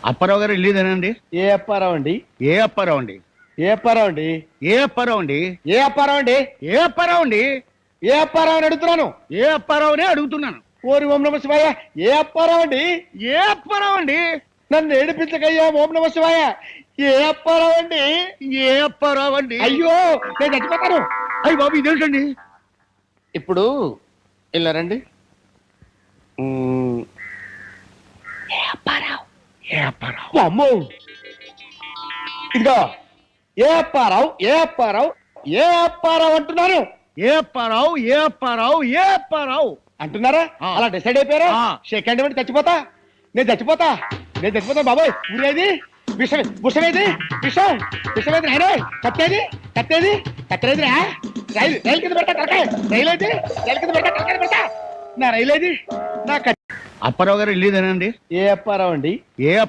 అప్పారావు గారు ఇల్లేదేనండి? ఏ అప్పారావు అండి? ఏ అప్పారావు అండి? ఏ అప్పారావు అండి? ఏ అప్పారావు అండి? ఏ అప్పారావు అండి? ఏ అప్పారావు అండి? ఏ అప్పారావు అని అడుగుతున్నాను. ఏ అప్పారావునే అడుగుతున్నాను. ఓరి ఓం నమ శివాయ. ఏ అప్పారావు అండి? ఏ అప్పారావు అండి? నన్ను ఏడిపించకయ్యా ఓం నమ శివాయ. ఏ అప్పారావు అండి? ఏ అప్పారావు అండి? అయ్యో నేను చచ్చిపోతాను. అయ్యి బాబు ఇదేంటండి? ఇప్పుడు ఇలా రండి. ఏ అప్పారావు? ఏ అప్పారావు? అమ్మో ఇదిగో ఏ అప్పారావు ఏ అప్పారావు ఏ అప్పారావు అంటున్నాను. ఏ అప్పారావు? ఏ అప్పారావు? ఏ అప్పారావు అంటున్నారా? ఆ. అలా డిసైడ్ అయిపోయారా? ఆ. సెకండ్ ఇవ్వండి. చచ్చిపోతా నేను చచ్చిపోతా బాబాయ్. ఊరేది విషం విషమేది విషం విషమేది రాయనే కత్తేది కత్తేది కత్తేది రా. రైలు కింద పెడతా తలకాయ. రైలు అయితే రైలు కింద పెడతా తలకాయ పెడతా. నా రైలు ఏది? నా అప్పారావు గారు ఇల్లేదేనండి? ఏ అప్పారావు అండి? ఏ